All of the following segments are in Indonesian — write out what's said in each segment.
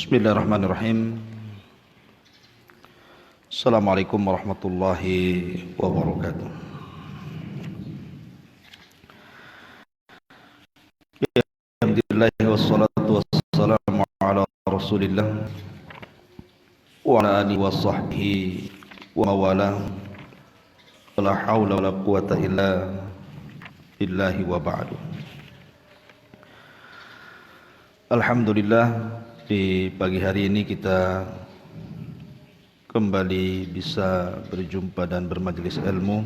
Bismillahirrahmanirrahim. Assalamualaikum warahmatullahi wabarakatuh. Alhamdulillah wassalatu wassalamu ala Rasulillah wa ala alihi wa sahbihi wa mawalah. La haula wala quwata illa billahi wa ba'du. Alhamdulillah, di pagi hari ini kita kembali bisa berjumpa dan bermajelis ilmu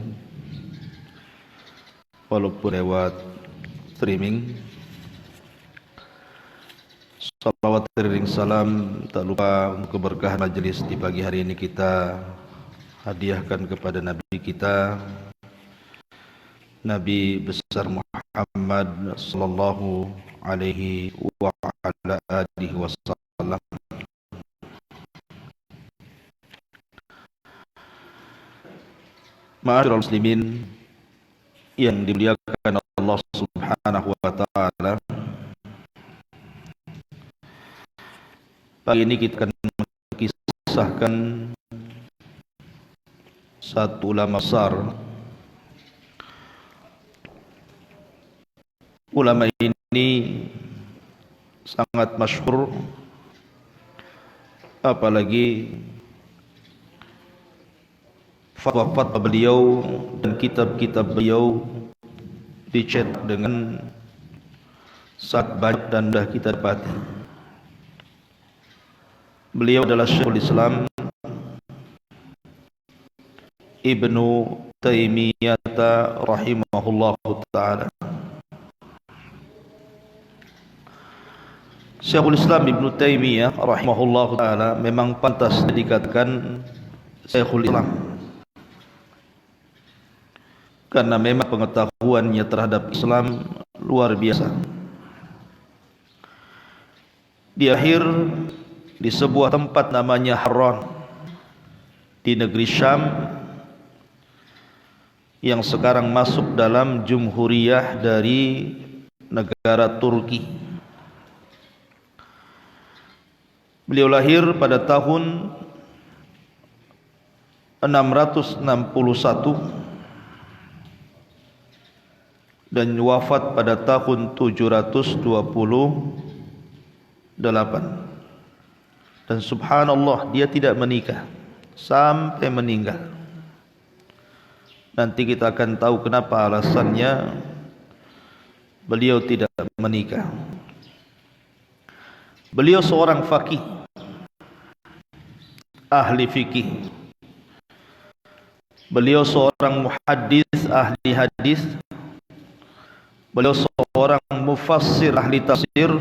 walaupun lewat streaming. Salawat teriring salam tak lupa untuk keberkahan majelis di pagi hari ini kita hadiahkan kepada Nabi kita, Nabi besar Muhammad sallallahu alaihi wa ala alihi wasallam. Ma'asyiral muslimin yang dimuliakan Allah Subhanahu wa taala, pagi ini kita akan mengisahkan satu ulama besar. Ulama ini sangat masyhur, apalagi fatwa-fatwa beliau dan kitab-kitab beliau dicetak dengan sangat banyak dan sudah kita dapati. Beliau adalah Syekhul Islam Ibnu Taimiyah rahimahullahu ta'ala. Syekhul Islam Ibnu Taimiyah rahimahullahu ta'ala memang pantas dikatakan Syekhul Islam, karena memang pengetahuannya terhadap Islam luar biasa. Dia lahir di sebuah tempat namanya Harran di negeri Syam yang sekarang masuk dalam Jumhuriyah dari negara Turki. Beliau lahir pada tahun 661 dan wafat pada tahun 728. Dan subhanallah, dia tidak menikah sampai meninggal. Nanti kita akan tahu kenapa alasannya beliau tidak menikah. Beliau seorang faqih, ahli fikih. Beliau seorang muhaddis, ahli hadis. Beliau seorang mufassir, ahli tafsir.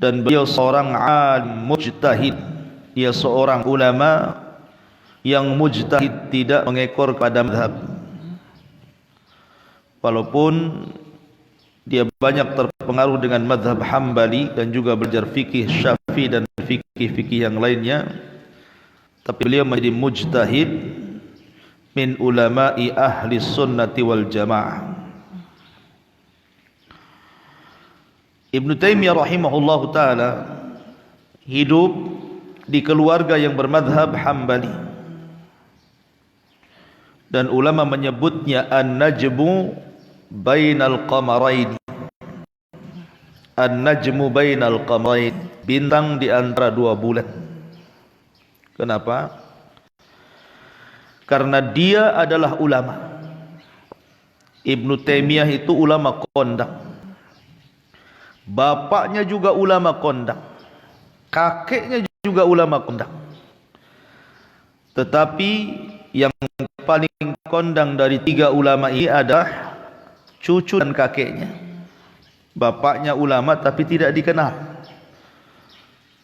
Dan beliau seorang alim mujtahid. Dia seorang ulama yang mujtahid, tidak mengekor pada mazhab. Walaupun dia banyak terpengaruh dengan mazhab Hambali dan juga belajar fikih Syafi'i dan fikih-fikih yang lainnya, tapi beliau menjadi mujtahid min ulama'i ahli sunnati wal jamaah. Ibnu Taimiyah rahimahullahu ta'ala hidup di keluarga yang bermadhab Hambali, dan ulama menyebutnya an-najmu bainal qamarain. An-najmu bainal qamarain, bintang di antara dua bulan. Kenapa? Karena dia adalah ulama Ibnu Taimiyah itu ulama kondang. Bapaknya juga ulama kondang. Kakeknya juga ulama kondang. Tetapi yang paling kondang dari tiga ulama ini adalah cucu dan kakeknya. Bapaknya ulama tapi tidak dikenal.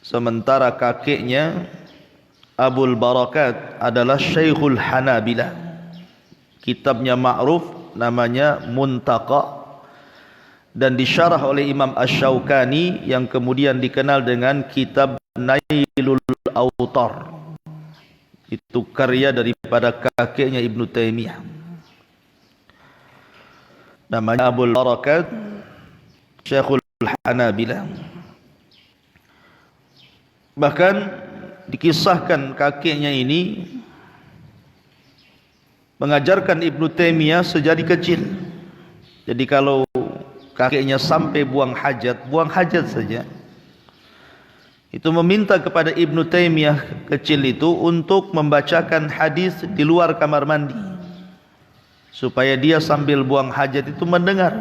Sementara kakeknya Abul Barakat adalah Syekhul Hanabilah. Kitabnya ma'ruf, namanya Muntaqa, dan disyarah oleh Imam Asy-Syaukani yang kemudian dikenal dengan kitab Nailul Autar. Itu karya daripada kakeknya Ibnu Taimiyah. Namanya Abul Barakat Syekhul Hanabilah. Bahkan dikisahkan kakeknya ini mengajarkan Ibnu Taimiyah sejak kecil. Jadi kalau kakeknya sampai buang hajat saja, itu meminta kepada Ibnu Taimiyah kecil itu untuk membacakan hadis di luar kamar mandi, supaya dia sambil buang hajat itu mendengar.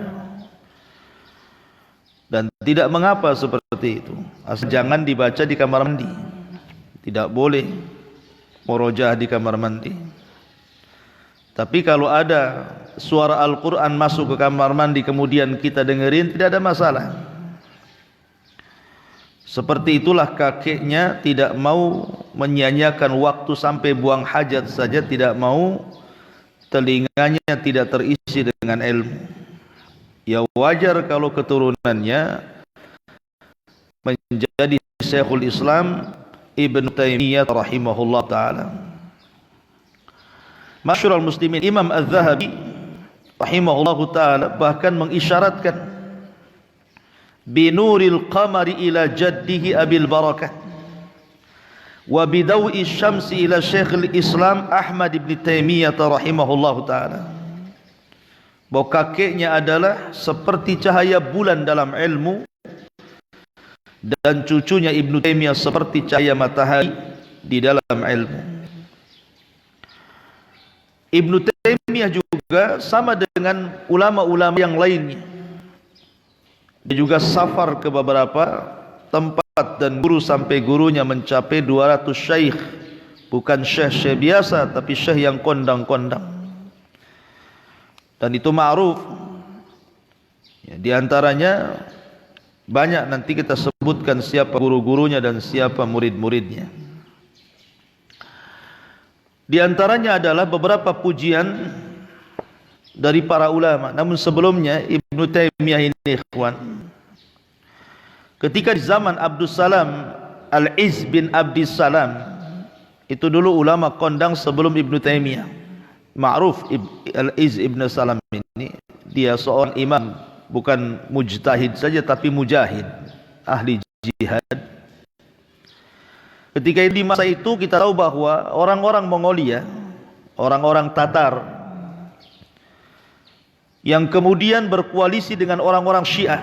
Dan tidak mengapa seperti itu, asal jangan dibaca di kamar mandi. Tidak boleh murojaah di kamar mandi. Tapi kalau ada suara Al-Quran masuk ke kamar mandi kemudian kita dengerin, tidak ada masalah. Seperti itulah kakeknya tidak mau menyia-nyiakan waktu sampai buang hajat saja, tidak mau telinganya tidak terisi dengan ilmu. Ya wajar kalau keturunannya menjadi Syekhul Islam Ibnu Taimiyah rahimahullah ta'ala. Masyhurul muslimin Imam Az-Zahabi rahimahullah ta'ala bahkan mengisyaratkan binuril qamari ila jaddihi Abil Barakah wa bidawi syamsi ila Syekhul Islam Ahmad ibn Taimiyah rahimahullah ta'ala, bahwa kakeknya adalah seperti cahaya bulan dalam ilmu dan cucunya Ibnu Taimiyah seperti cahaya matahari di dalam ilmu. Ibnu Taimiyah juga sama dengan ulama-ulama yang lainnya. Dia juga safar ke beberapa tempat dan guru sampai gurunya mencapai 200 syekh. Bukan syekh biasa, tapi syekh yang kondang-kondang. Dan itu ma'ruf. Ya, di antaranya banyak, nanti kita sebutkan siapa guru-gurunya dan siapa murid-muridnya. Di antaranya adalah beberapa pujian dari para ulama. Namun sebelumnya Ibnu Taimiyah ini ikhwan, ketika di zaman Abdus Salam Al-Izz bin Abdis Salam, itu dulu ulama kondang sebelum Ibnu Taimiyah. Ma'ruf Al-Izz ibn Salam ini, dia seorang imam, bukan mujtahid saja tapi mujahid, ahli jihad. Ketika di masa itu kita tahu bahwa orang-orang Mongolia, orang-orang Tatar yang kemudian berkoalisi dengan orang-orang Syiah,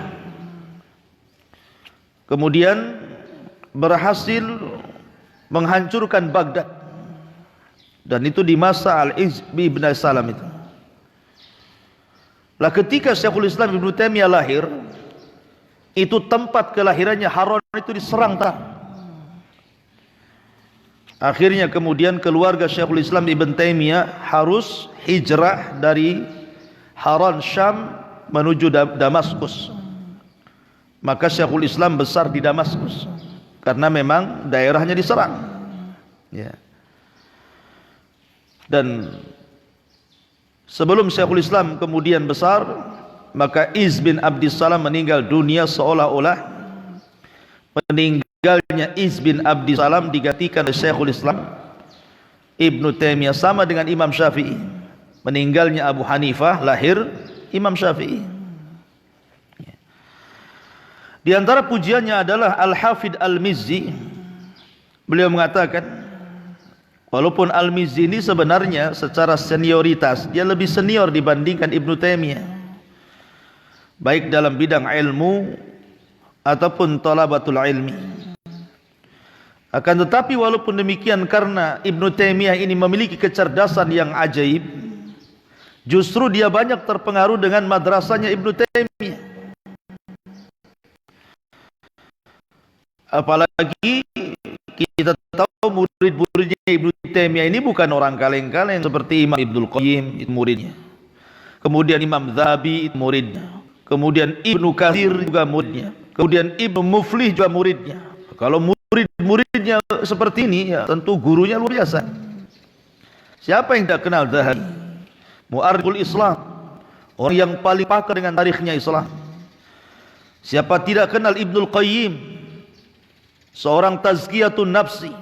kemudian berhasil menghancurkan Baghdad. Dan itu di masa Al-Izz bin Salam itu. Lah ketika Syekhul Islam Ibnu Taimiyah lahir, itu tempat kelahirannya Haran itu diserang Tatar. Akhirnya kemudian keluarga Syekhul Islam Ibnu Taimiyah harus hijrah dari Haran Syam menuju Damaskus. Maka Syekhul Islam besar di Damaskus karena memang daerahnya diserang. Ya. Dan sebelum Syekhul Islam kemudian besar, maka Izz bin Abdis Salam meninggal dunia, seolah-olah meninggalnya Izz bin Abdis Salam digantikan oleh Syekhul Islam Ibnu Taimiyah, sama dengan Imam Syafi'i. Meninggalnya Abu Hanifah, lahir Imam Syafi'i. Di antara pujiannya adalah Al-Hafidh Al-Mizzi. Beliau mengatakan, walaupun Al-Mizzi ini sebenarnya secara senioritas dia lebih senior dibandingkan Ibnu Taimiyah, baik dalam bidang ilmu ataupun talabatul ilmi. Akan tetapi walaupun demikian, karena Ibnu Taimiyah ini memiliki kecerdasan yang ajaib, Justru dia banyak terpengaruh dengan madrasahnya Ibnu Taimiyah. Apalagi kita tahu murid-muridnya Ibnu Taimiyah ini bukan orang kaleng-kaleng seperti Imam Ibnul Qayyim, itu muridnya. Kemudian Imam Zahabi, itu muridnya. Kemudian Ibnu Katsir juga muridnya. Kemudian Ibnu Muflih juga muridnya. Kalau murid-muridnya seperti ini, ya tentu gurunya luar biasa. Siapa yang tidak kenal Zahabi? Mu'arrikhul Islam, orang yang paling pakar dengan tarikhnya Islam. Siapa tidak kenal Ibnul Qayyim, seorang tazkiyatun nafsi.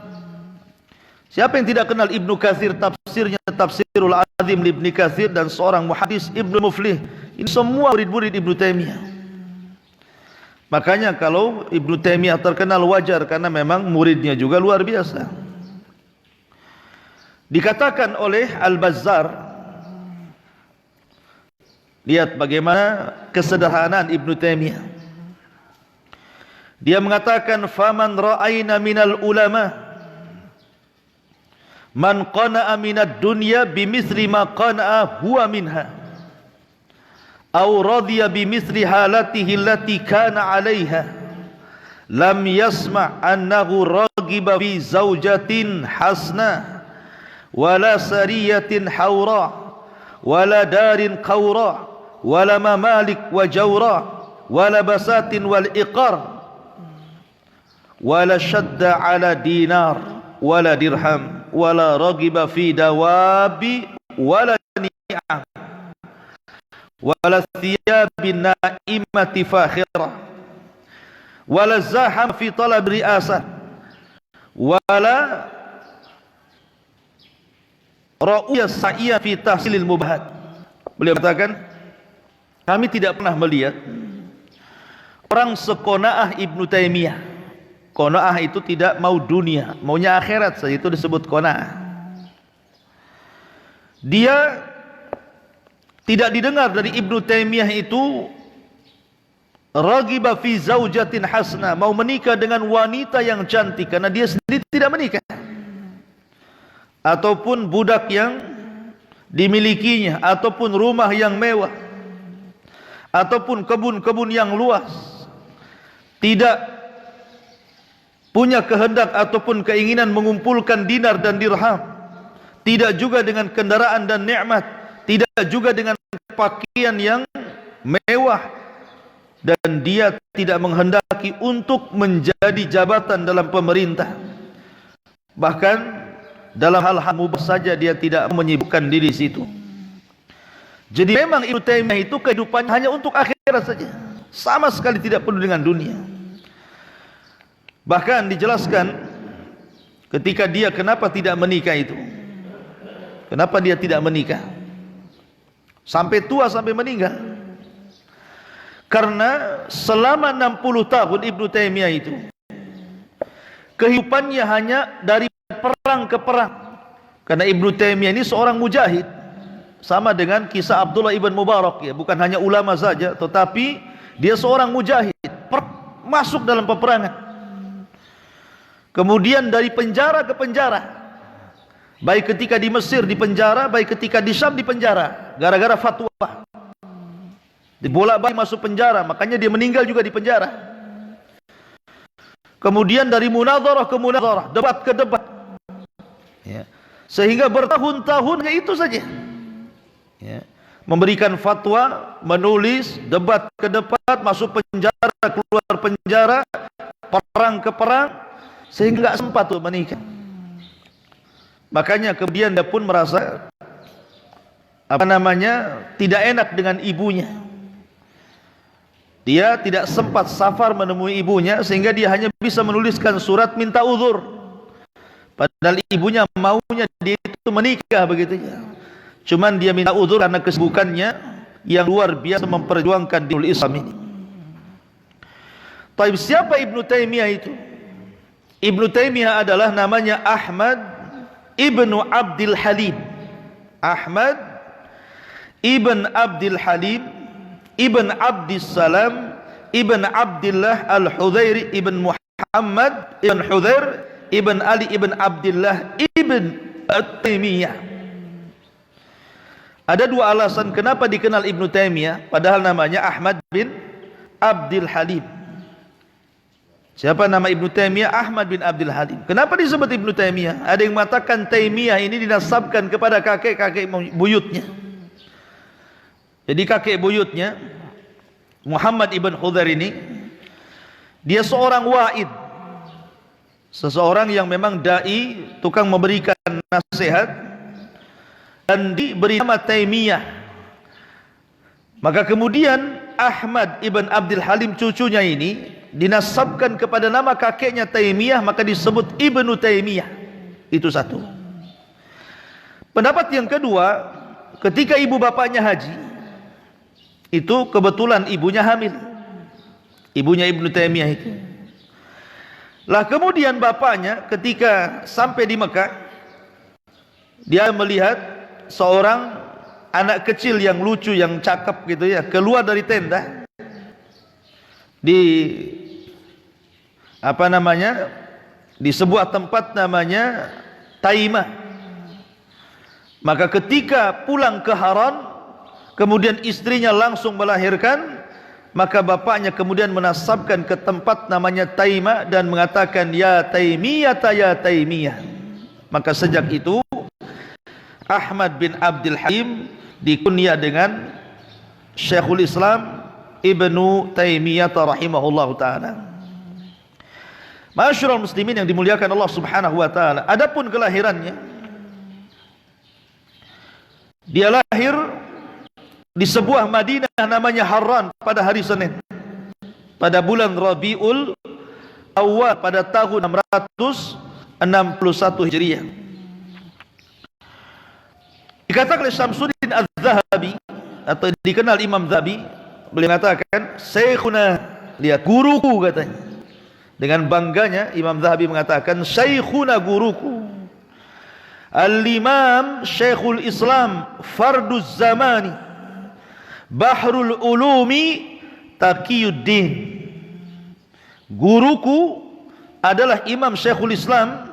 Siapa yang tidak kenal Ibnu Katsir, tafsirnya Tafsirul Azim Ibnu Katsir, dan seorang muhaddis Ibnu Muflih. Ini semua murid-murid Ibnu Taimiyah. Makanya kalau Ibnu Taimiyah terkenal wajar, karena memang muridnya juga luar biasa. Dikatakan oleh Al-Bazzar, lihat bagaimana kesederhanaan Ibnu Taimiyah. Dia mengatakan, faman ra'ayna minal ulama man qana'a minad dunya bimithli ma qana'a huwa minha aw radiya bimithli halatihi allati kana 'alayha lam yasma' annahu ragiba fi zawjatin hasna wala sariyatin hawra wala darin qawra wala mamalik wa jawra wala basatin wal iqar wala shadda ala dinar wala dirham wala ragiba fi dawabi wala ni'am wala thiyabin na'imati fakhirah wala zaham fi talab ri'asah wala ra'uya sa'iyah fi tahsilil mubahat. Beliau katakan, kami tidak pernah melihat orang seqanaah Ibnu Taimiyah. Qanaah itu tidak mau dunia, maunya akhirat saja, itu disebut qanaah. Dia tidak didengar dari Ibnu Taimiyah itu ragiba fi zaujatin hasna, mau menikah dengan wanita yang cantik, karena dia sendiri tidak menikah, ataupun budak yang dimilikinya, ataupun rumah yang mewah, ataupun kebun-kebun yang luas. Tidak punya kehendak ataupun keinginan mengumpulkan dinar dan dirham, tidak juga dengan kendaraan dan nikmat, tidak juga dengan pakaian yang mewah, dan dia tidak menghendaki untuk menjadi jabatan dalam pemerintah. Bahkan dalam hal-hal mubah saja dia tidak menyibukkan diri situ. Jadi memang Ibnu Taimiyah itu kehidupannya hanya untuk akhirat saja, sama sekali tidak peduli dengan dunia. Bahkan dijelaskan ketika dia kenapa tidak menikah itu. Kenapa dia tidak menikah sampai tua, sampai meninggal? Karena selama 60 tahun Ibnu Taimiyah itu kehidupannya hanya dari perang ke perang. Karena Ibnu Taimiyah ini seorang mujahid, sama dengan kisah Abdullah ibn Mubarak, ya, bukan hanya ulama saja, tetapi dia seorang mujahid, masuk dalam peperangan. Kemudian dari penjara ke penjara, baik ketika di Mesir di penjara, baik ketika di Syam di penjara, gara-gara fatwa. Dibolak-balik masuk penjara, makanya dia meninggal juga di penjara. Kemudian dari munadharah ke munadharah, debat ke debat, ya, sehingga bertahun-tahun itu saja, ya, memberikan fatwa, menulis, debat ke debat, masuk penjara, keluar penjara, perang ke perang, sehingga tidak sempat untuk menikah. Makanya kemudian dia pun merasa tidak enak dengan ibunya. Dia tidak sempat safar menemui ibunya, sehingga dia hanya bisa menuliskan surat minta uzur. Padahal ibunya maunya dia itu menikah begitu ya. Cuman dia minta uzur karena kesibukannya yang luar biasa memperjuangkan dinul Islam ini. Taib, siapa Ibnu Taimiyah itu? Ibnu Taimiyah adalah namanya Ahmad ibnu Abdul Halim. Ahmad ibn Abdul Halim ibn Abdis Salam ibn Abdullah al-Hudzairi ibn Muhammad ibn Hudzair ibn Ali ibn Abdullah ibn Taimiyah. Ada dua alasan kenapa dikenal Ibnu Taimiyah padahal namanya Ahmad bin Abdul Halim. Siapa nama Ibnu Taimiyah? Ahmad bin Abdul Halim. Kenapa disebut Ibnu Taimiyah? Ada yang mengatakan Taimiyah ini dinasabkan kepada kakek-kakek buyutnya. Jadi kakek buyutnya Muhammad ibn Hudzair ini, dia seorang wa'id, seseorang yang memang dai, tukang memberikan nasihat, dan diberi nama Taimiyah. Maka kemudian Ahmad ibn Abdul Halim cucunya ini dinasabkan kepada nama kakeknya Taimiyah, maka disebut Ibnu Taimiyah. Itu satu. Pendapat yang kedua, ketika ibu bapaknya haji, itu kebetulan ibunya hamil, ibunya Ibnu Taimiyah itu. Lah kemudian bapaknya ketika sampai di Mekah, dia melihat seorang anak kecil yang lucu, yang cakep gitu ya, keluar dari tenda di di sebuah tempat namanya Taimah. Maka ketika pulang ke Haran, kemudian istrinya langsung melahirkan, maka bapaknya kemudian menasabkan ke tempat namanya Taimah dan mengatakan, ya Taimiyah, ya Taimiyah. Maka sejak itu Ahmad bin Abdul Halim dikunyah dengan Syekhul Islam Ibnu Taimiyah rahimahullahu taala. Ma'asyiral muslimin yang dimuliakan Allah Subhanahu wa taala, adapun kelahirannya, dia lahir di sebuah Madinah namanya Harran pada hari Senin, pada bulan Rabiul Awal pada tahun 661 Hijriah. Dikatakan oleh Syamsuddin Az-Zahabi, atau dikenal Imam Zahabi, beliau mengatakan, Syekhuna, lihat guruku katanya. Dengan bangganya Imam Zahabi mengatakan, Syekhuna, guruku, Al-Imam Syekhul Islam Farduz Zamani Bahrul Ulumi Taqiyuddin. Guruku adalah Imam Syekhul Islam,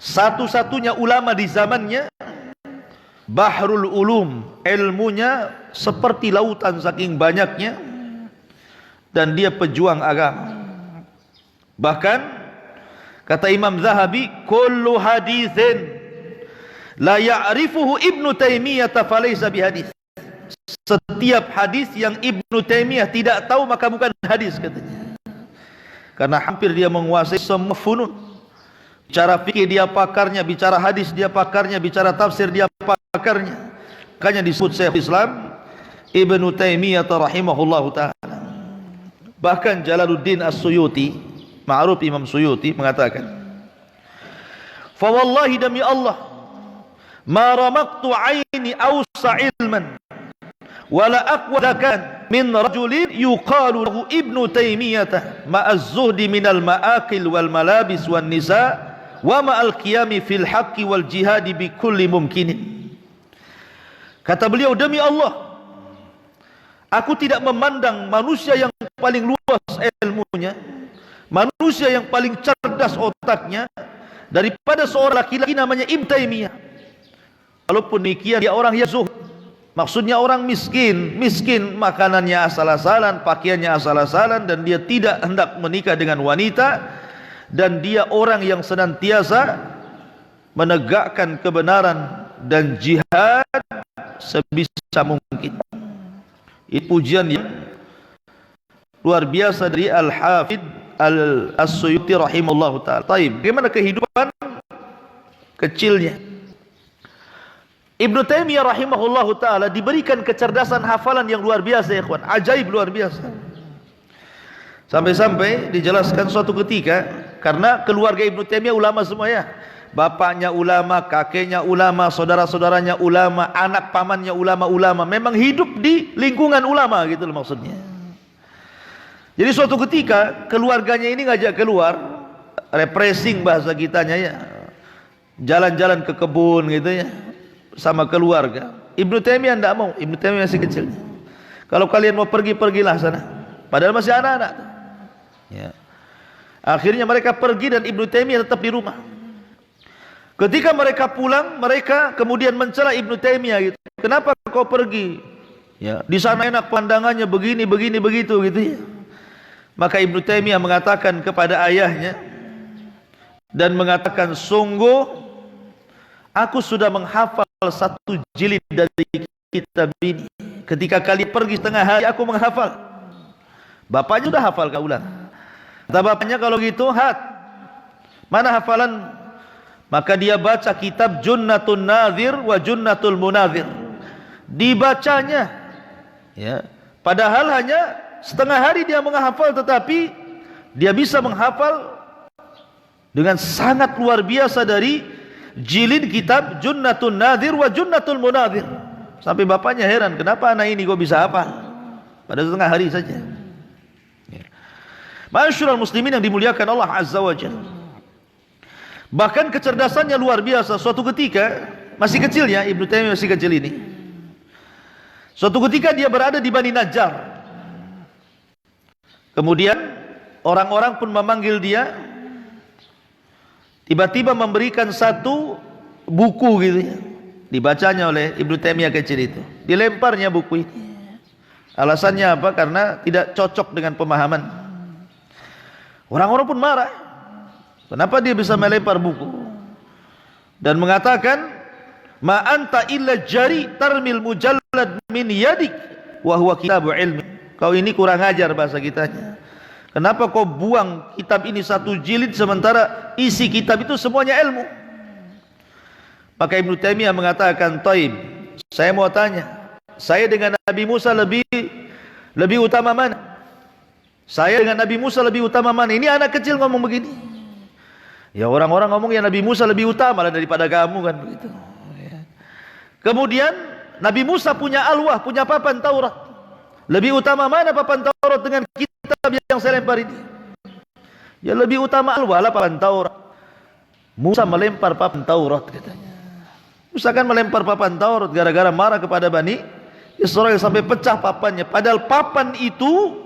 satu-satunya ulama di zamannya, Bahrul Ulum, ilmunya seperti lautan saking banyaknya, dan dia pejuang agama. Bahkan kata Imam Zahabi, kullu hadithin la ya'rifuhu Ibnu Taimiyah falaysa bihadits. Setiap hadis yang Ibnu Taimiyah tidak tahu maka bukan hadis, katanya. Karena hampir dia menguasai semua funun. Bicara fikih dia pakarnya, bicara hadis dia pakarnya, bicara tafsir dia pakarnya. Makanya disebut Syekhul Islam Ibnu Taimiyah rahimahullahu taala. Bahkan Jalaluddin As-Suyuti, ma'ruf Imam Suyuti, mengatakan, fa wallahi, demi Allah, ma ramaktu aini awsa ilman wala aqwa zakan min rajulin yuqalu lahu Ibnu Taimiyah ma'az zuhdi minal ma'akil wal malabis wan nisa wa ma'al qiyami fil haqqi wal jihadi bi kulli mumkinin. Kata beliau, demi Allah, aku tidak memandang manusia yang paling luas ilmunya, manusia yang paling cerdas otaknya, daripada seorang laki-laki namanya Ibnu Taimiyah. Walaupun demikian dia orang yang zuhud, maksudnya orang miskin, makanannya asal-asalan, pakaiannya asal-asalan, dan dia tidak hendak menikah dengan wanita, dan dia orang yang senantiasa menegakkan kebenaran dan jihad sebisa mungkin. Ini pujian yang luar biasa dari Al-Hafidh As-Suyuti rahimahullahu ta'ala. Taib, bagaimana kehidupan kecilnya Ibnu Taimiyah rahimahullahu ta'ala? Diberikan kecerdasan hafalan yang luar biasa, ya ikhwan, ajaib, luar biasa. Sampai-sampai dijelaskan suatu ketika, karena keluarga Ibnu Taimiyah ulama semua ya, bapaknya ulama, kakeknya ulama, saudara-saudaranya ulama, anak pamannya ulama-ulama, memang hidup di lingkungan ulama gitu loh maksudnya. Jadi suatu ketika keluarganya ini ngajak keluar, refreshing bahasa kitanya ya, jalan-jalan ke kebun gitu ya, sama keluarga. Ibnu Taimiyah tidak mau, Ibnu Taimiyah masih kecil. Kalau kalian mau pergi, pergilah sana. Padahal masih anak-anak ya. Akhirnya mereka pergi dan Ibnu Taimiyah tetap di rumah. Ketika mereka pulang, mereka kemudian mencela Ibnu Taimiyah gitu. Kenapa kau pergi? Ya, di sana enak pandangannya begini begitu gitu ya. Maka Ibnu Taimiyah mengatakan kepada ayahnya dan mengatakan, sungguh aku sudah menghafal 1 jilid dari kitab ini. Ketika kalian pergi setengah hari, aku menghafal. Bapaknya sudah hafal, kau ulang. Kata bapaknya, kalau gitu mana hafalan? Maka dia baca kitab Junnatun Nadhir wa Junnatul Munadhir. Dibacanya, ya. Padahal hanya setengah hari dia menghafal, tetapi dia bisa menghafal dengan sangat luar biasa dari jilid kitab Junnatun Nadhir wa Junnatul Munadhir. Sampai bapaknya heran, kenapa anak ini kok bisa hafal pada setengah hari saja. Ma'asyiral muslimin yang dimuliakan Allah Azza wa Jalla. Bahkan kecerdasannya luar biasa. Suatu ketika, masih kecil ya, Ibnu Taimiyah masih kecil ini. Suatu ketika dia berada di Bani Najjar. Kemudian orang-orang pun memanggil dia. Tiba-tiba memberikan satu buku gitu ya. Dibacanya oleh Ibnu Taimiyah kecil itu. Dilemparnya buku ini. Alasannya apa? Karena tidak cocok dengan pemahaman. Orang-orang pun marah. Kenapa dia bisa melempar buku? Dan mengatakan, ma anta illa jari tarmil mujallad min yadik wa huwa kitabu ilmi. Kau ini kurang ajar bahasa kitanya. Kenapa kau buang kitab ini 1 jilid sementara isi kitab itu semuanya ilmu? Maka Ibnu Taimiyah mengatakan, "Taib, saya mau tanya, saya dengan Nabi Musa lebih utama mana? Saya dengan Nabi Musa lebih utama mana?" Ini anak kecil ngomong begini. Ya, orang-orang ngomong ya Nabi Musa lebih utama lah daripada kamu kan begitu. Kemudian Nabi Musa punya alwah, punya papan Taurat. Lebih utama mana papan Taurat dengan kitab yang saya lempar ini? Ya lebih utama alwah lah papan Taurat. Musa melempar papan Taurat katanya. Musa kan melempar papan Taurat gara-gara marah kepada Bani Israel sampai pecah papannya. Padahal papan itu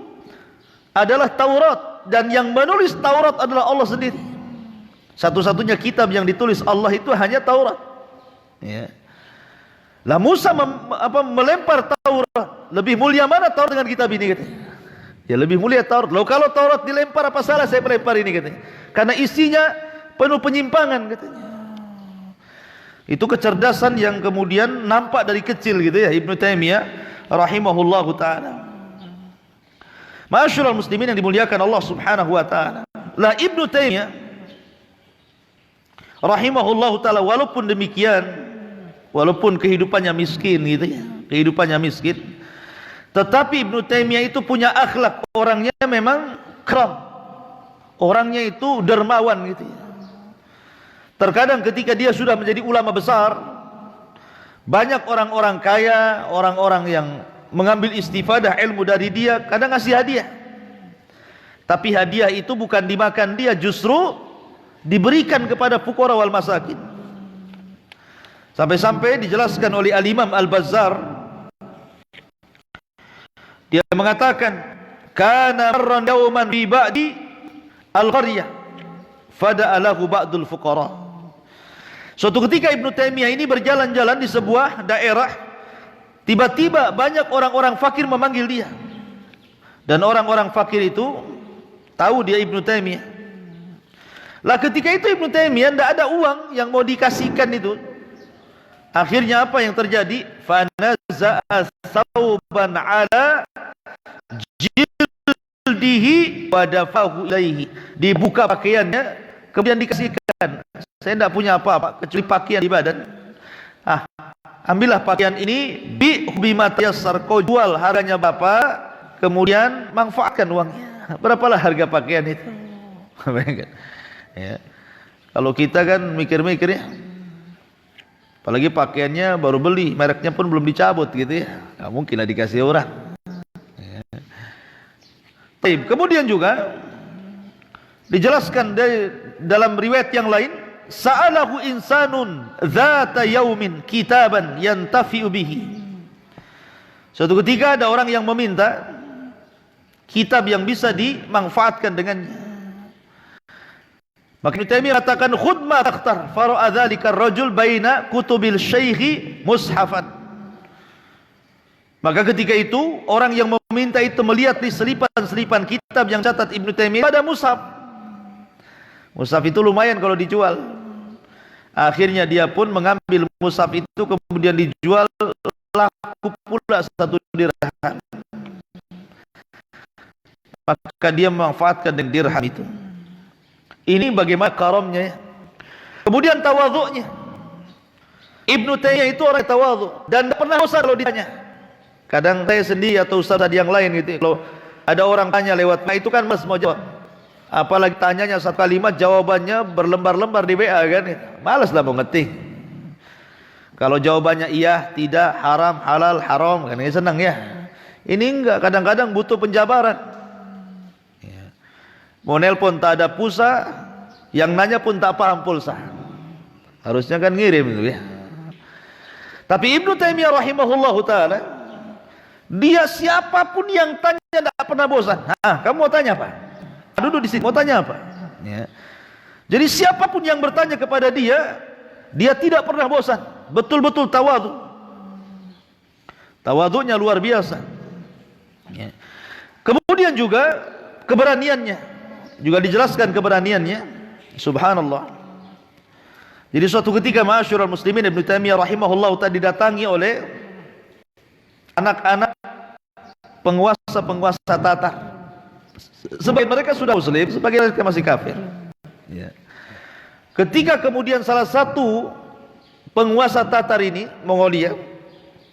adalah Taurat, dan yang menulis Taurat adalah Allah sendiri. Satu-satunya kitab yang ditulis Allah itu hanya Taurat. Ya. Lah Musa melempar Taurat. Lebih mulia mana Taurat dengan kitab ini katanya? Ya lebih mulia Taurat. Loh kalau Taurat dilempar, apa salah saya melempar ini katanya? Karena isinya penuh penyimpangan katanya. Itu kecerdasan yang kemudian nampak dari kecil gitu ya Ibnu Taimiyah rahimahullahu taala. Ma'asyiral muslimin yang dimuliakan Allah Subhanahu wa taala. Lah Ibnu Taimiyah rahimahullahu ta'ala, walaupun demikian, walaupun kehidupannya miskin gitu ya, kehidupannya miskin, tetapi Ibnu Taimiyah itu punya akhlak, orangnya memang kram, orangnya itu dermawan gitu ya. Terkadang ketika dia sudah menjadi ulama besar, banyak orang-orang kaya, orang-orang yang mengambil istifadah ilmu dari dia, kadang ngasih hadiah. Tapi hadiah itu bukan dimakan dia, justru diberikan kepada fuqara wal masakin. Sampai-sampai dijelaskan oleh Al-Imam Al-Bazzar, dia mengatakan, kana marran yawman bi ba'di al-qaryah fada'a lahu ba'dul fuqara. Suatu ketika Ibnu Taimiyah ini berjalan-jalan di sebuah daerah, tiba-tiba banyak orang-orang fakir memanggil dia. Dan orang-orang fakir itu tahu dia Ibnu Taimiyah. Lah ketika itu Ibnu Taimiyah tidak ada uang yang mau dikasihkan itu. Akhirnya apa yang terjadi? Fanaza'a thawban ala jildihi wa dafahu ilaihi. Dibuka pakaiannya, kemudian dikasihkan. Saya tidak punya apa-apa kecuali pakaian di badan. Ambillah pakaian ini, bima tayassar, kau jual harganya Bapak, kemudian manfaatkan uangnya. Berapalah harga pakaian itu? Ya. Kalau kita kan mikir-mikir ya, apalagi pakaiannya baru beli, mereknya pun belum dicabut gitu ya, nggak mungkin lah dikasih orang. Ya. Kemudian juga dijelaskan dalam riwayat yang lain, sa'alahu insanun dzata yaumin kitaban yantafi'u bihi. Suatu ketika ada orang yang meminta kitab yang bisa dimanfaatkan dengannya. Maka Ibnu Taimiyah katakan khudh ma takhtar fara'a dzalika ar-rajul baina kutubil syaikhi mushafan. Maka ketika itu orang yang meminta itu melihat di selipan-selipan kitab yang catat Ibnu Taimiyah pada mushaf. Mushaf itu lumayan kalau dijual. Akhirnya dia pun mengambil mushaf itu kemudian dijual, laku pula 1 dirham. Maka dia memanfaatkan dengan dirham itu. Ini bagaimana karamnya. Kemudian tawadhu'nya. Ibnu Taimiyah itu orang tawadhu dan tidak pernah bosan kalau ditanya. Kadang saya sendiri atau ustaz yang lain gitu, kalau ada orang tanya lewat itu kan mas mau jawab. Apalagi tanyanya satu kalimat jawabannya berlembar-lembar di WA kan. Malas lah mau ngetik. Kalau jawabannya iya, tidak, haram, halal, haram kan ini senang ya. Ini enggak, kadang-kadang butuh penjabaran. Mau nelpon tak ada pulsa, yang nanya pun tak paham pulsa. Harusnya kan ngirim itu ya. Tapi Ibnu Taimiyah rahimahullahu taala, dia siapapun yang tanya tidak pernah bosan. Kamu mau tanya apa? Duduk di sini, mau tanya apa? Ya. Jadi siapapun yang bertanya kepada dia, dia tidak pernah bosan. Betul-betul tawadhu. Tawadhunya luar biasa. Ya. Kemudian juga keberaniannya. Juga dijelaskan keberaniannya. Subhanallah. Jadi suatu ketika ma'asyiral muslimin, Ibnu Taimiyah rahimahullah tadi didatangi oleh anak-anak penguasa-penguasa Tatar. Sebagian mereka sudah muslim, sebagian mereka masih kafir. Ya. Ketika kemudian salah satu penguasa Tatar ini, Mongolia,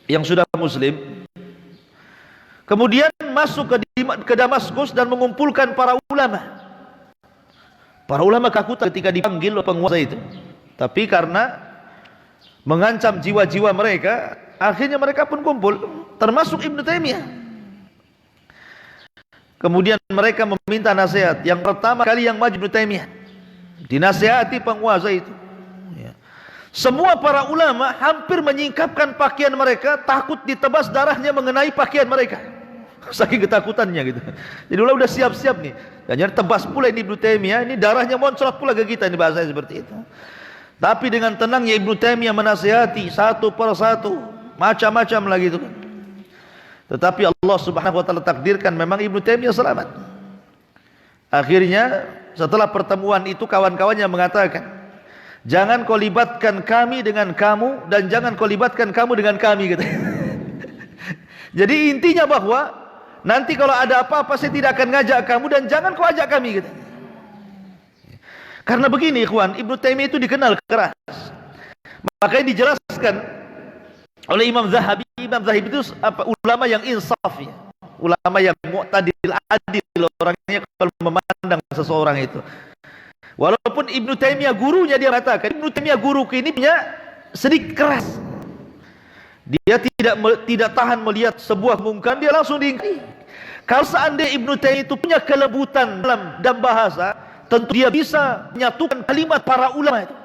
yang sudah muslim, kemudian masuk ke Damaskus dan mengumpulkan para ulama. Para ulama ketakutan ketika dipanggil oleh penguasa itu. Tapi karena mengancam jiwa-jiwa mereka, akhirnya mereka pun kumpul, termasuk Ibnu Taimiyah. Kemudian mereka meminta nasihat. Yang pertama kali yang maju Ibnu Taimiyah, dinasihati penguasa itu. Ya. Semua para ulama hampir menyingkapkan pakaian mereka, takut ditebas darahnya mengenai pakaian mereka. Saking ketakutannya gitu. Jadi udah siap-siap nih. Dan tebas pula ini Ibnu Taimiyah, ini darahnya moncrot pula ke kita, ini bahasanya seperti itu. Tapi dengan tenangnya Ibnu Taimiyah menasihati satu per satu, macam-macam lagi itu. Tetapi Allah Subhanahu wa taala takdirkan memang Ibnu Taimiyah selamat. Akhirnya setelah pertemuan itu kawan-kawannya mengatakan, jangan kau libatkan kami dengan kamu dan jangan kau libatkan kamu dengan kami gitu. Jadi intinya bahwa nanti kalau ada apa-apa saya tidak akan ngajak kamu dan jangan kau ajak kami gitu. Karena begini ikhwan, Ibnu Taimiyah itu dikenal keras. Makanya dijelaskan oleh Imam Zahabi. Imam Zahabi itu ulama yang insaf ya. Ulama yang mu'tadil, adil orangnya kalau memandang seseorang itu. Walaupun Ibnu Taimiyah gurunya, dia katakan Ibnu Taimiyah guruku ini punya sedikit keras. Dia tidak tahan melihat sebuah mungkar, dia langsung diingkari. Kalau seandainya Ibnu Taimiyah itu punya kelembutan dalam bahasa, tentu dia bisa menyatukan kalimat para ulama itu.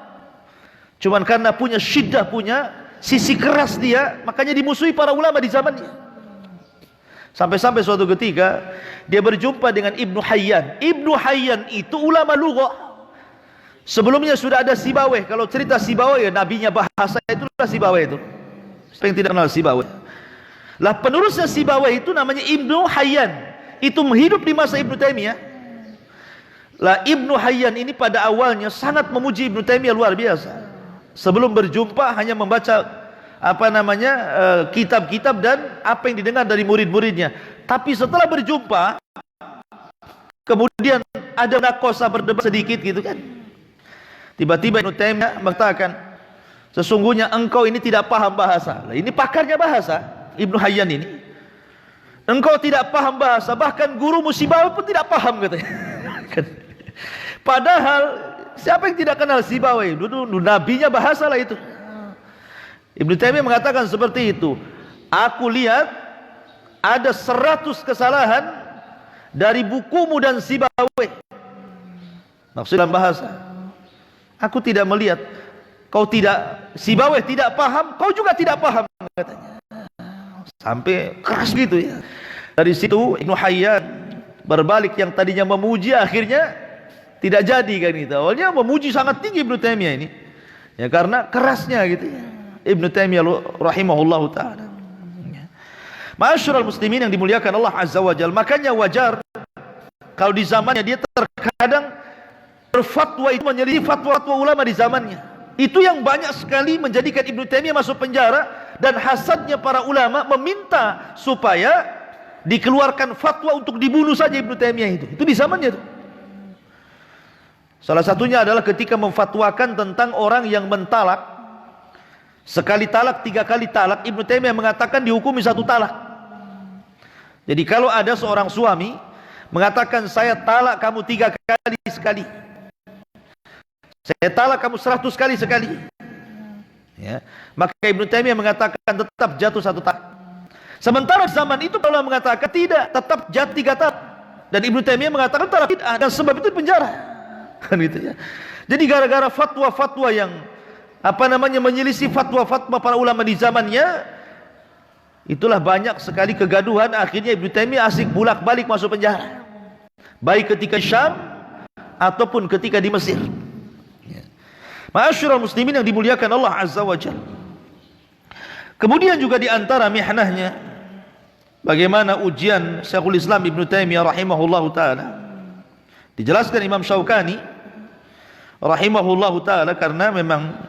Cuman karena punya syiddah, punya sisi keras dia, makanya dimusuhi para ulama di zamannya. Sampai-sampai suatu ketika dia berjumpa dengan Ibnu Hayyan. Ibnu Hayyan itu ulama lughah. Sebelumnya sudah ada Sibawayh. Kalau cerita Sibawayh, nabinya bahasa itulah Sibawayh itu. Siapa yang tidak kenal Sibawayh? Lah penerusnya Sibawayh itu namanya Ibnu Hayyan. Itu hidup di masa Ibnu Taimiyah. Lah Ibnu Hayyan ini pada awalnya sangat memuji Ibnu Taimiyah luar biasa. Sebelum berjumpa hanya membaca kitab-kitab dan apa yang didengar dari murid-muridnya. Tapi setelah berjumpa, kemudian ada nakosa berdebat sedikit gitu kan. Tiba-tiba Ibnu Taimiyah mengatakan, sesungguhnya engkau ini tidak paham bahasa. Nah, ini pakarnya bahasa, Ibnu Hayyan ini. Engkau tidak paham bahasa, bahkan guru Sibawayh pun tidak paham katanya. Padahal siapa yang tidak kenal Sibawayh? Dulu nabinya bahasa lah itu. Ibnu Taimiyah mengatakan seperti itu. Aku lihat ada 100 kesalahan dari bukumu dan Sibawayh. Maksud dalam bahasa, aku tidak melihat. Kau tidak, Sibawayh tidak paham, kau juga tidak paham katanya. Sampai keras gitu ya. Dari situ Ibnu Hayyan berbalik, yang tadinya memuji akhirnya Tidak jadi kan itu. Awalnya memuji sangat tinggi Ibnu Taimiyah ini. Ya karena kerasnya gitu ya. Ibnu Taimiyah rahimahullahu taala. Ma'asyiral muslimin yang dimuliakan Allah Azza wa Jalla, makanya wajar kalau di zamannya dia terkadang berfatwa itu menyelisih fatwa-fatwa ulama di zamannya. Itu yang banyak sekali menjadikan Ibnu Taimiyah masuk penjara, dan hasadnya para ulama meminta supaya dikeluarkan fatwa untuk dibunuh saja Ibnu Taimiyah itu. Itu di zamannya itu. Salah satunya adalah ketika memfatwakan tentang orang yang mentalak sekali talak, 3 kali talak. Ibnu Taimiyah mengatakan dihukumi 1 talak. Jadi kalau ada seorang suami mengatakan saya talak kamu 3 kali sekali, saya talak kamu 100 kali sekali, ya, maka Ibnu Taimiyah mengatakan tetap jatuh 1 talak. Sementara zaman itu Allah mengatakan tidak, tetap jatuh 3 talak. Dan Ibnu Taimiyah mengatakan talak bid'ah, dan sebab itu penjara. Kan gitu ya. Jadi gara-gara fatwa-fatwa yang menyelisih fatwa-fatwa para ulama di zamannya, itulah banyak sekali kegaduhan. Akhirnya Ibnu Taimiyah asik bolak-balik masuk penjara, baik ketika di Syam ataupun ketika di Mesir. Ma'asyiral muslimin yang dimuliakan Allah Azza wa Jalla. Kemudian juga di antara mihnahnya, bagaimana ujian Syekhul Islam Ibnu Taimiyah rahimahullahu taala. Dijelaskan Imam Syaukani rahimahullahu taala, karena memang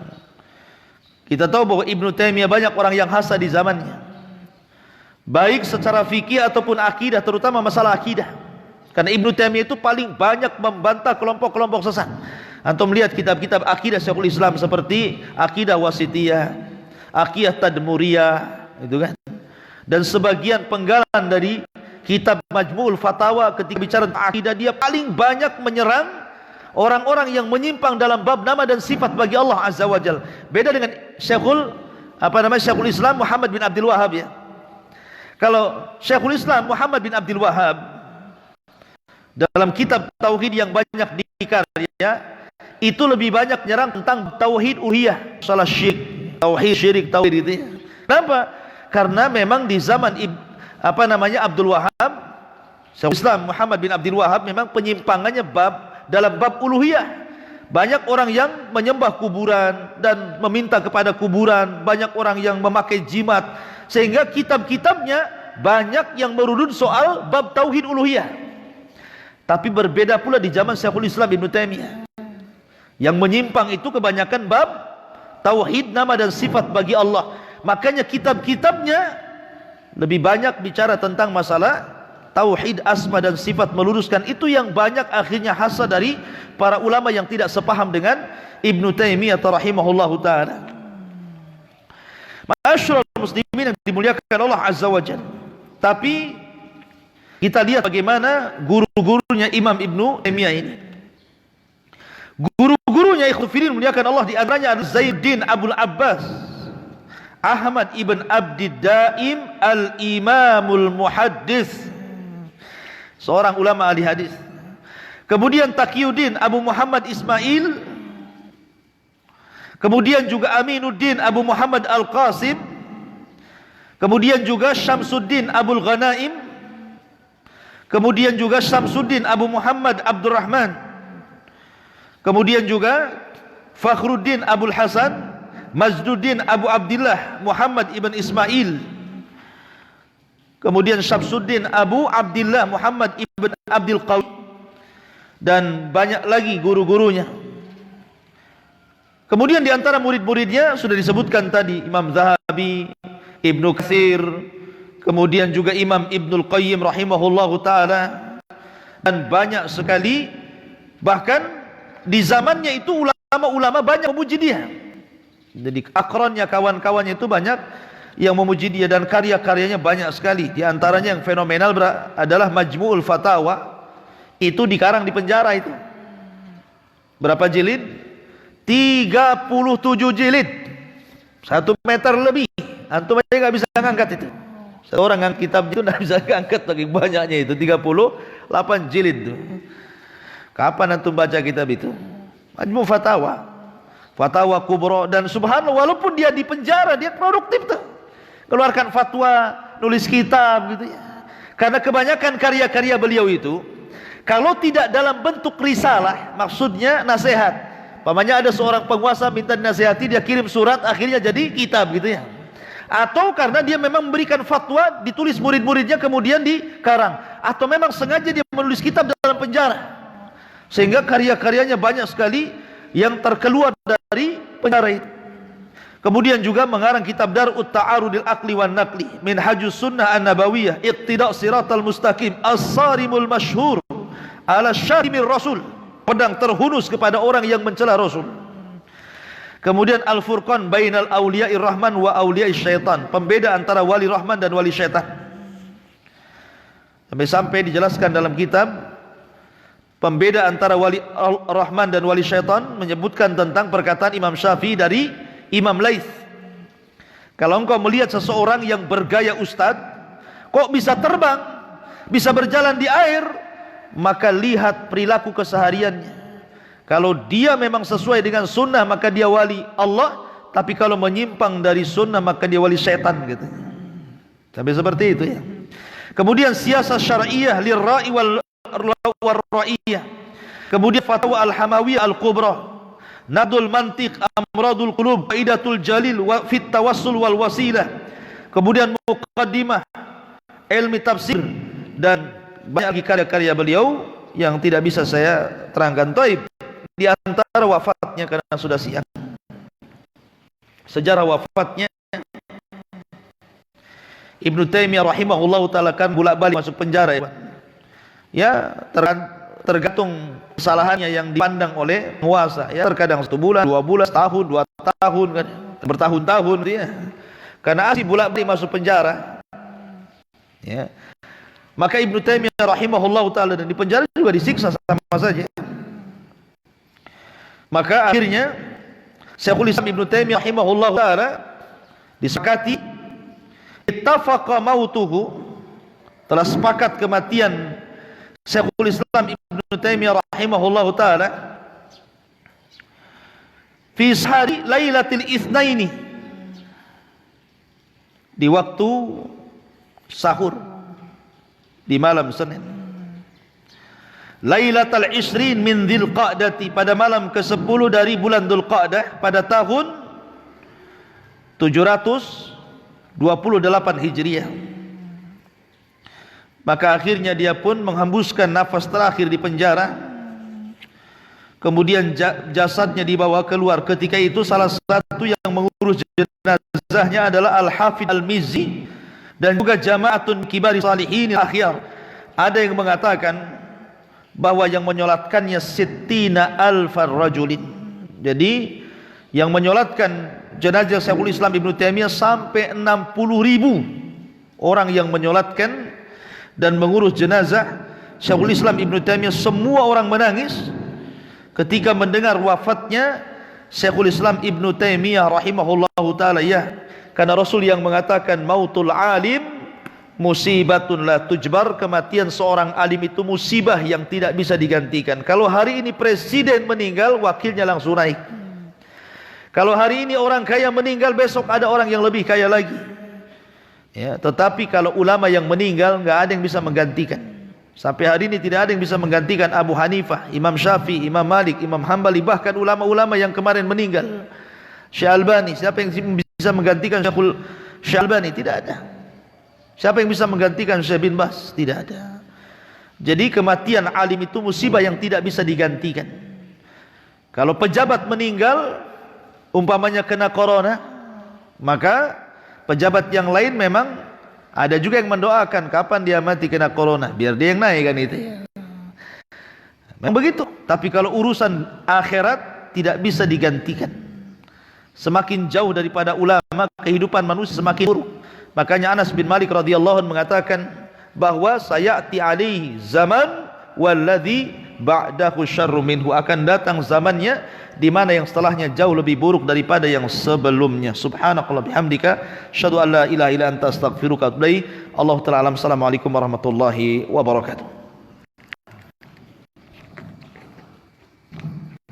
kita tahu bahwa Ibnu Taimiyah banyak orang yang hasad di zamannya, baik secara fikih ataupun akidah, terutama masalah akidah. Karena Ibnu Taimiyah itu paling banyak membantah kelompok-kelompok sesat. Antum melihat kitab-kitab akidah Syekhul Islam seperti Akidah Wasitiyah, Akidah Tadmuriyah, itu kan. Dan sebagian penggalan dari kitab Majmu'ul Fatawa, ketika bicara tentang akidah, dia paling banyak menyerang orang-orang yang menyimpang dalam bab nama dan sifat bagi Allah Azza wa Jalla. Beda dengan Syekhul Islam Muhammad bin Abdul Wahhab ya. Kalau Syekhul Islam Muhammad bin Abdul Wahhab dalam kitab tauhid yang banyak dikarya, itu lebih banyak menyerang tentang tauhid uluhiyah, salah syirik tauhid itu. Kenapa? Karena memang di zaman Abdul Wahhab, Syekhul Islam Muhammad bin Abdul Wahhab, memang penyimpangannya dalam bab uluhiyah. Banyak orang yang menyembah kuburan dan meminta kepada kuburan, banyak orang yang memakai jimat, sehingga kitab-kitabnya banyak yang merudun soal bab tauhid uluhiyah. Tapi berbeda pula di zaman Syekhul Islam Ibnu Taimiyah. Yang menyimpang itu kebanyakan bab tauhid nama dan sifat bagi Allah. Makanya kitab-kitabnya lebih banyak bicara tentang masalah tauhid asma dan sifat, meluruskan itu, yang banyak akhirnya hasad dari para ulama yang tidak sepaham dengan Ibnu Taimiyah rahimahullahu taala. Ma'asyiral muslimin yang dimuliakan Allah Azza wa Jalla. Tapi kita lihat bagaimana guru-gurunya Imam Ibnu Taimiyah ini. Guru-gurunya ikhwatiddin muliakan Allah, di antaranya Zainuddin Abul Abbas Ahmad ibn Abdid Daim al-Imamul Muhaddis, seorang ulama ahli hadis. Kemudian Taqiyuddin Abu Muhammad Ismail, kemudian juga Aminuddin Abu Muhammad Al-Qasim, kemudian juga Syamsuddin Abul Ghanaim, kemudian juga Syamsuddin Abu Muhammad Abdurrahman, kemudian juga Fakhruddin Abul Hasan, Majduddin Abu Abdillah Muhammad ibn Ismail, kemudian Syamsuddin Abu Abdillah Muhammad ibn Abdul Qawi, dan banyak lagi guru-gurunya. Kemudian di antara murid-muridnya sudah disebutkan tadi Imam Zahabi, Ibnu Katsir, kemudian juga Imam Ibnul Qayyim rahimahullahu taala, dan banyak sekali. Bahkan di zamannya itu ulama-ulama banyak memuji dia. Jadi akronnya, kawan-kawannya itu banyak yang memuji dia, dan karya-karyanya banyak sekali. Di antaranya yang fenomenal adalah Majmu'ul Fatawa. Itu dikarang di penjara itu. Berapa jilid? 37 jilid, 1 meter lebih. Antum aja nggak bisa ngangkat itu. Seorang yang kitab itu nggak bisa ngangkat, lagi banyaknya itu 38 jilid itu. Kapan antum baca kitab itu? Majmu' Fatawa, Fatawa Kubro. Dan subhanallah, walaupun dia di penjara, dia produktif tuh, keluarkan fatwa, nulis kitab gitu ya. Karena kebanyakan karya-karya beliau itu Kalau tidak dalam bentuk risalah, maksudnya nasihat. Pamannya ada seorang penguasa minta dinasihati, dia kirim surat, akhirnya jadi kitab gitu ya. Atau karena dia memang memberikan fatwa, ditulis murid-muridnya kemudian dikarang. Atau memang sengaja dia menulis kitab dalam penjara, sehingga karya-karyanya banyak sekali yang terkeluar dari penjara itu. Kemudian juga mengarang kitab Dar'ut Ta'arudil Aqli wan Naqli, Minhajus Sunnah An-Nabawiyah, Iqtida' Siratal Mustaqim, As-Sarimul Masyhur ala Syarimir Rasul, pedang terhunus kepada orang yang mencela Rasul. Kemudian Al-Furqan Bainal Awliya'ir Rahman wa Awliya'is Syaitan, pembeda antara wali Rahman dan wali syaitan. Sampai dijelaskan dalam kitab pembeda antara wali Rahman dan wali syaitan, menyebutkan tentang perkataan Imam Syafi'i dari Imam Laits. Kalau engkau melihat seseorang yang bergaya ustadz, kok bisa terbang, bisa berjalan di air, maka lihat perilaku kesehariannya. Kalau dia memang sesuai dengan sunnah, maka dia wali Allah. Tapi kalau menyimpang dari sunnah, maka dia wali syaitan gitu. Sampai seperti itu ya. Kemudian siasah syar'iyah lirra'i wal ra'iyah. Kemudian fatwa al-Hamawiyah al-Kubra, Nadul Mantiq, Amradul Qulub, Faidatul Jalil, Fit Tawassul wal Wasilah. Kemudian Muqaddimah Ilmi Tafsir, dan banyak lagi karya-karya beliau yang tidak bisa saya terangkan. Taib, di antara wafatnya karena sudah siang, sejarah wafatnya Ibnu Taimiyah rahimahullahu taala kan bolak-balik masuk penjara ya, tergantung kesalahannya yang dipandang oleh penguasa ya, terkadang 1 bulan, 2 bulan, setahun, 2 tahun kan, bertahun-tahun ya, karena asli bolak-balik masuk penjara ya. Maka Ibnu Taimiyah rahimahullahu taala dan di penjara juga disiksa sama saja. Maka akhirnya Syekhul Islam Ibnu Taimiyah rahimahullahu taala disepakati, ittafaqa mautuhu, telah sepakat kematian Syekhul Islam Ibnu Taimiyah rahimahullahu taala fi sahari lailatul itsnaini, di waktu sahur di malam Senin, Lailatul Isrin min Dzulqa'dati, pada malam ke-10 dari bulan Dzulqa'dah pada tahun 728 Hijriah. Maka akhirnya dia pun menghembuskan nafas terakhir di penjara. Kemudian jasadnya dibawa keluar. Ketika itu salah satu yang mengurus jenazahnya adalah Al-Hafidh Al-Mizzi dan juga Jama'atun Kibari Salihin Akhyar. Ada yang mengatakan bahwa yang menyolatkannya sittina alfar rajulin. Jadi yang menyolatkan jenazah Syekhul Islam Ibnu Taimiyah sampai 60.000 orang yang menyolatkan dan mengurus jenazah Syekhul Islam Ibnu Taimiyah. Semua orang menangis ketika mendengar wafatnya Syekhul Islam Ibnu Taimiyah rahimahullahu taala ya, karena Rasul yang mengatakan mautul alim musibatun la tujbar, kematian seorang alim itu musibah yang tidak bisa digantikan. Kalau hari ini presiden meninggal, wakilnya langsung naik. Kalau hari ini orang kaya meninggal, besok ada orang yang lebih kaya lagi ya. Tetapi kalau ulama yang meninggal, nggak ada yang bisa menggantikan. Sampai hari ini tidak ada yang bisa menggantikan Abu Hanifah, Imam Syafi'i, Imam Malik, Imam Hambali, bahkan ulama-ulama yang kemarin meninggal, Syekh Albani. Siapa yang bisa menggantikan Syekh Albani? Tidak ada. Siapa yang bisa menggantikan Syekh bin Bas? Tidak ada. Jadi kematian alim itu musibah yang tidak bisa digantikan. Kalau pejabat meninggal, umpamanya kena corona, maka pejabat yang lain memang ada juga yang mendoakan kapan dia mati kena corona, biar dia yang naik kan itu. Memang begitu. Tapi kalau urusan akhirat tidak bisa digantikan. Semakin jauh daripada ulama, kehidupan manusia semakin buruk. Makanya Anas bin Malik radhiyallahu anhu mengatakan bahwa sayati alaihi zaman walladzi ba'dahu syarru minhu, akan datang zamannya di mana yang setelahnya jauh lebih buruk daripada yang sebelumnya. Subhanakallah bihamdika, asyhadu an la ilaha illa anta astaghfiruka wa atubu ilaik. Allahu ta'ala alam. Assalamualaikum warahmatullahi wabarakatuh.